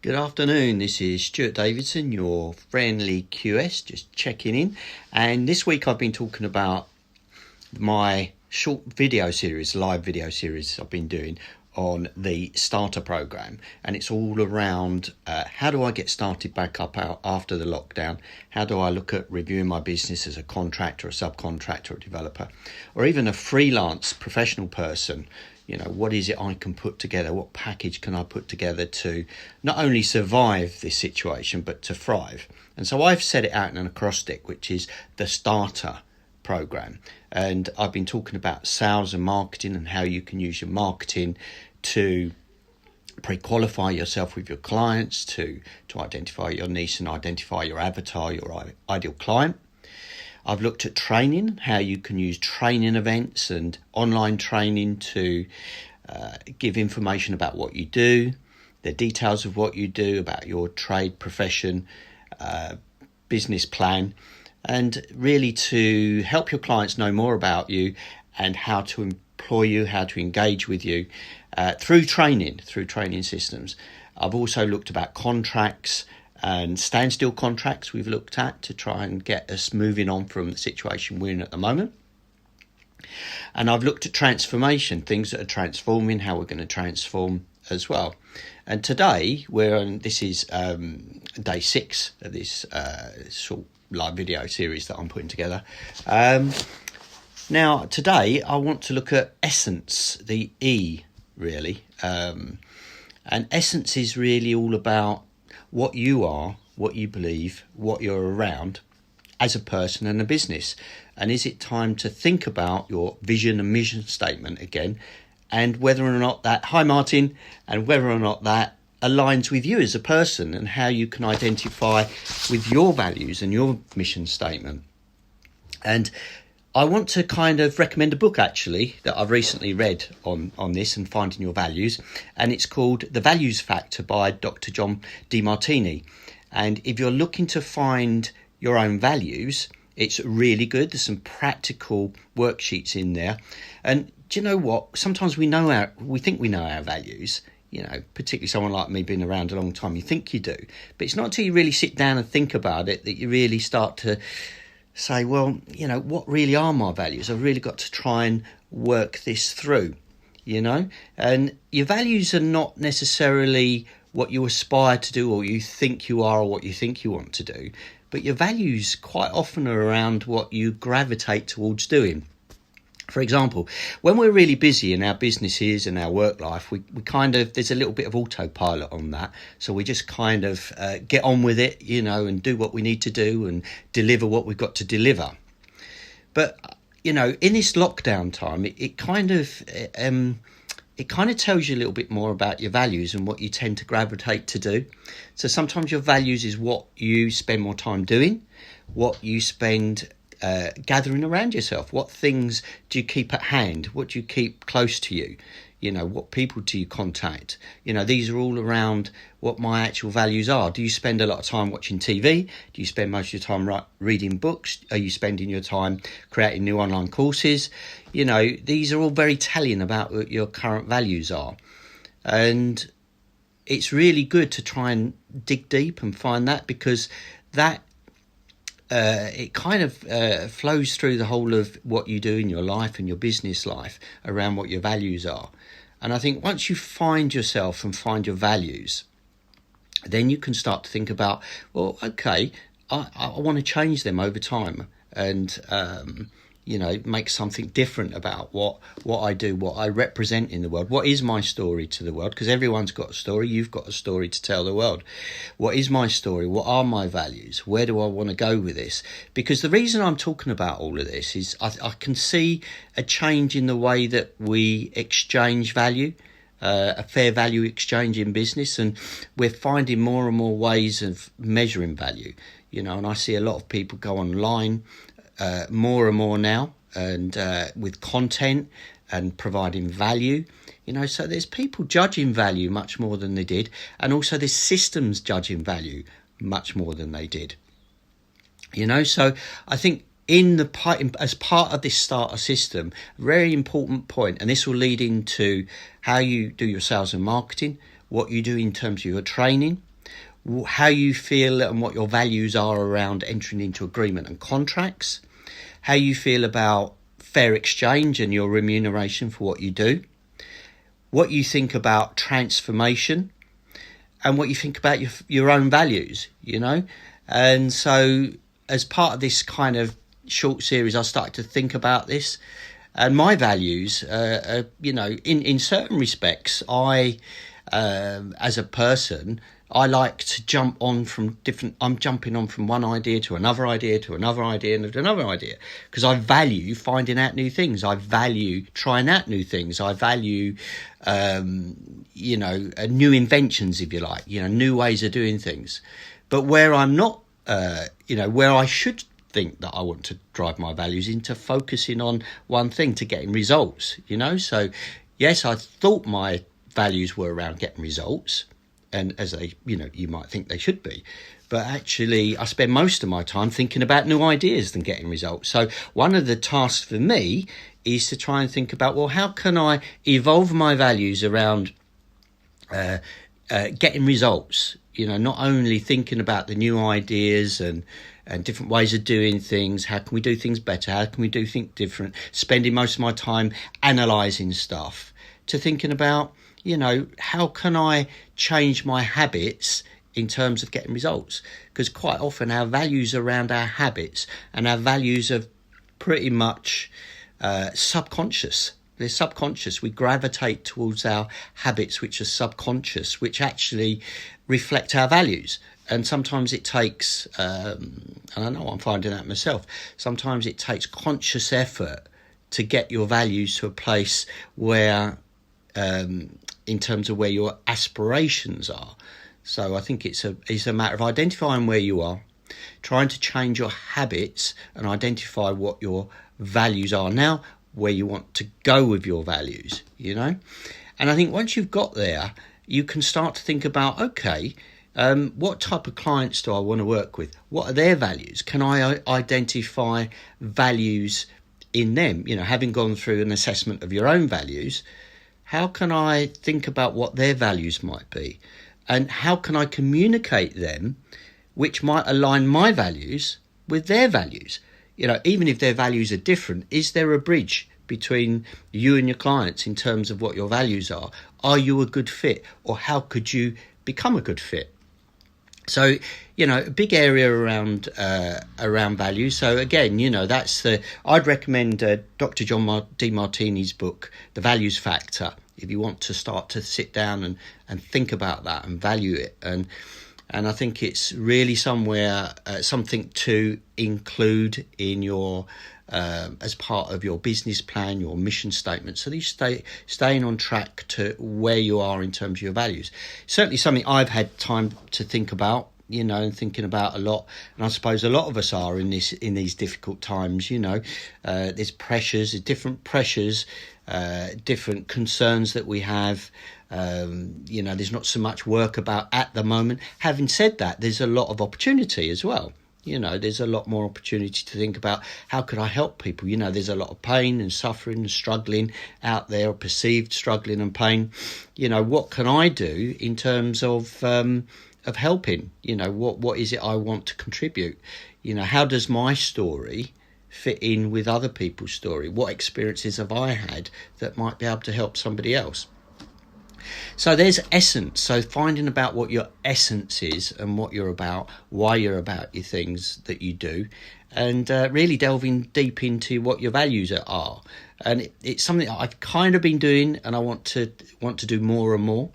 Good afternoon, this is Stuart Davidson, your friendly QS, just checking in. And this week I've been talking about my short video series, live video series I've been doing on the starter program. And it's all around how do I get started back up after the lockdown? How do I look at reviewing my business as a contractor, a subcontractor, a developer, or even a freelance professional person? You know, what is it I can put together? What package can I put together to not only survive this situation, but to thrive? And so I've set it out in an acrostic, which is the STARTER program. And I've been talking about sales and marketing and how you can use your marketing to pre-qualify yourself with your clients, to identify your niche and identify your avatar, your ideal client. I've looked at training, how you can use training events and online training to give information about what you do, the details of what you do, about your trade, profession, business plan, and really to help your clients know more about you and how to employ you, how to engage with you through training systems. I've also looked about contracts and standstill contracts we've looked at to try and get us moving on from the situation we're in at the moment. And I've looked at transformation, things that are transforming, how we're going to transform as well. And today this is day 6 of this short live video series that I'm putting together. Now today I want to look at essence, the E really. And essence is really all about what you are, what you believe, what you're around as a person and a business. And is it time to think about your vision and mission statement again, and whether or not that, hi Martin, and whether or not that aligns with you as a person and how you can identify with your values and your mission statement. And I want to kind of recommend a book actually that I've recently read on this and finding your values, and it's called The Values Factor by Dr. John Demartini. And if you're looking to find your own values, it's really good. There's some practical worksheets in there. And do you know what? Sometimes we think we know our values, you know, particularly someone like me being around a long time, you think you do. But it's not until you really sit down and think about it that you really start to say, well, you know, what really are my values? I've really got to try and work this through, you know. And your values are not necessarily what you aspire to do or you think you are or what you think you want to do, but your values quite often are around what you gravitate towards doing. For example, when we're really busy in our businesses and our work life, we kind of, there's a little bit of autopilot on that. So we just kind of get on with it, you know, and do what we need to do and deliver what we've got to deliver. But, you know, in this lockdown time, it kind of tells you a little bit more about your values and what you tend to gravitate to do. So sometimes your values is what you spend more time doing, what you spend gathering around yourself. What things do you keep at hand? What do you keep close to you? You know, what people do you contact? You know, these are all around what my actual values are. Do you spend a lot of time watching TV? Do you spend most of your time reading books? Are you spending your time creating new online courses? You know, these are all very telling about what your current values are. And it's really good to try and dig deep and find that, because that it kind of flows through the whole of what you do in your life and your business life around what your values are. And I think once you find yourself and find your values, then you can start to think about, well, okay, I want to change them over time and, you know, make something different about what I do, what I represent in the world. What is my story to the world? Because everyone's got a story. You've got a story to tell the world. What is my story? What are my values? Where do I want to go with this? Because the reason I'm talking about all of this is I can see a change in the way that we exchange value, a fair value exchange in business, and we're finding more and more ways of measuring value. You know, and I see a lot of people go online more and more now, and with content and providing value, you know, so there's people judging value much more than they did, and also there's systems judging value much more than they did, you know. So I think as part of this starter system, very important point, and this will lead into how you do your sales and marketing, what you do in terms of your training, how you feel and what your values are around entering into agreement and contracts, how you feel about fair exchange and your remuneration for what you do, what you think about transformation, and what you think about your own values, And so as part of this kind of short series, I started to think about this. And my values, in certain respects, as a person, I like to I'm jumping on from one idea to another idea to another idea and another idea, because I value finding out new things. I value trying out new things. I value, new inventions, if you like, new ways of doing things. But where I'm not, where I should think that I want to drive my values into focusing on one thing, to getting results, So, yes, I thought my values were around getting results, and as they, you might think they should be, but actually I spend most of my time thinking about new ideas than getting results. So one of the tasks for me is to try and think about, well, how can I evolve my values around getting results? Not only thinking about the new ideas and different ways of doing things. How can we do things better? How can we do things different? Spending most of my time analysing stuff, to thinking about, how can I change my habits in terms of getting results? Because quite often our values around our habits and our values are pretty much subconscious. They're subconscious. We gravitate towards our habits, which are subconscious, which actually reflect our values. And sometimes it takes, and I know I'm finding that myself, sometimes it takes conscious effort to get your values to a place where, in terms of where your aspirations are. So I think it's a matter of identifying where you are, trying to change your habits and identify what your values are now, where you want to go with your values, And I think once you've got there, you can start to think about, okay, what type of clients do I want to work with? What are their values? Can I identify values in them? Having gone through an assessment of your own values, how can I think about what their values might be? And how can I communicate them, which might align my values with their values? Even if their values are different, is there a bridge between you and your clients in terms of what your values are? Are you a good fit? Or how could you become a good fit? So, a big area around values. So again, I'd recommend Dr. John Demartini's book, The Values Factor, if you want to start to sit down and think about that and value it. And I think it's really something to include in your as part of your business plan, your mission statement, so that you staying on track to where you are in terms of your values. Certainly something I've had time to think about, and thinking about a lot, and I suppose a lot of us are in these difficult times. There's different pressures, different concerns that we have. There's not so much work about at the moment. Having said that, there's a lot of opportunity as well. There's a lot more opportunity to think about, how could I help people? There's a lot of pain and suffering and struggling out there, perceived struggling and pain. What can I do in terms of helping? What is it I want to contribute? How does my story fit in with other people's story? What experiences have I had that might be able to help somebody else? So there's essence. So finding about what your essence is and what you're about, why you're about your things that you do, and really delving deep into what your values are. And it's something that I've kind of been doing, and I want to do more and more.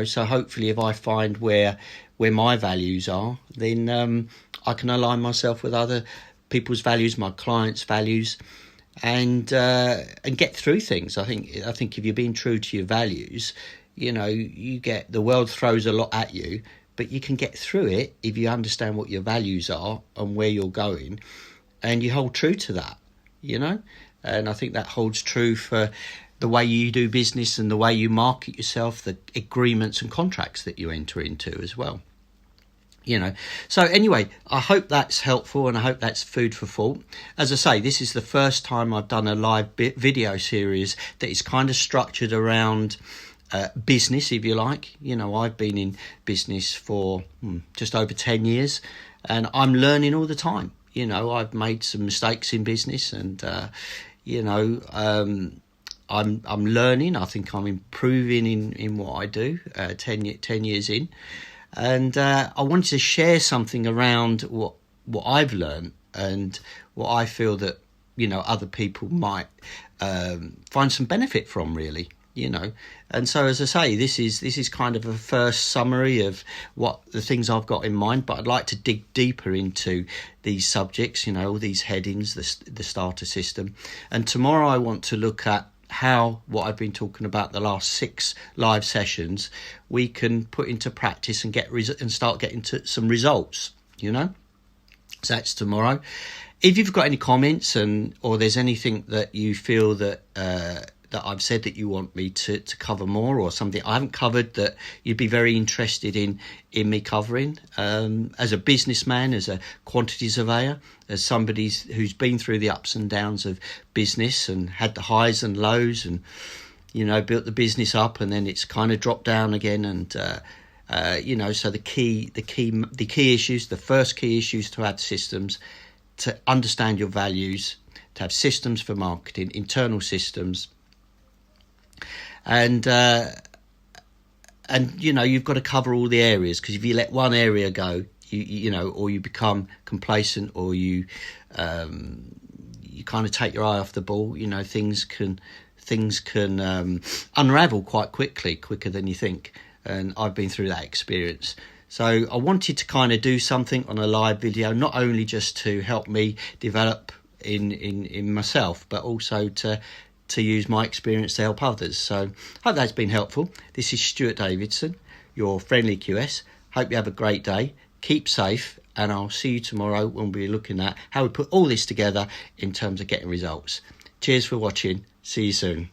So hopefully, if I find where my values are, then I can align myself with other people's values, my clients' values, and get through things. I think if you're being true to your values, you get, the world throws a lot at you, but you can get through it if you understand what your values are and where you're going, and you hold true to that. And I think that holds true for the way you do business and the way you market yourself, the agreements and contracts that you enter into as well. So anyway, I hope that's helpful, and I hope that's food for thought. As I say, this is the first time I've done a live video series that is kind of structured around business, if you like. You know, I've been in business for just over 10 years, and I'm learning all the time. You know, I've made some mistakes in business, and I'm learning. I think I'm improving in what I do. 10 years in, and I wanted to share something around what I've learned and what I feel that other people might find some benefit from, really. And so, as I say, this is kind of a first summary of what the things I've got in mind, but I'd like to dig deeper into these subjects, all these headings, the starter system. And tomorrow I want to look at how what I've been talking about the last 6 live sessions we can put into practice and and start getting to some results. So that's tomorrow. If you've got any comments or there's anything that you feel that that I've said that you want me to cover more, or something I haven't covered that you'd be very interested in me covering, as a businessman, as a quantity surveyor, as somebody who's been through the ups and downs of business and had the highs and lows, and built the business up and then it's kind of dropped down again, and so the key issues, the first key issues to have systems, to understand your values, to have systems for marketing, internal systems. And you've got to cover all the areas, because if you let one area go, or you become complacent, or you kind of take your eye off the ball, things can unravel quite quicker than you think. And I've been through that experience. So I wanted to kind of do something on a live video, not only just to help me develop in myself, but also to use my experience to help others. So hope that's been helpful. This is Stuart Davidson, your friendly QS. Hope you have a great day. Keep safe, and I'll see you tomorrow when we're looking at how we put all this together in terms of getting results. Cheers for watching. See you soon.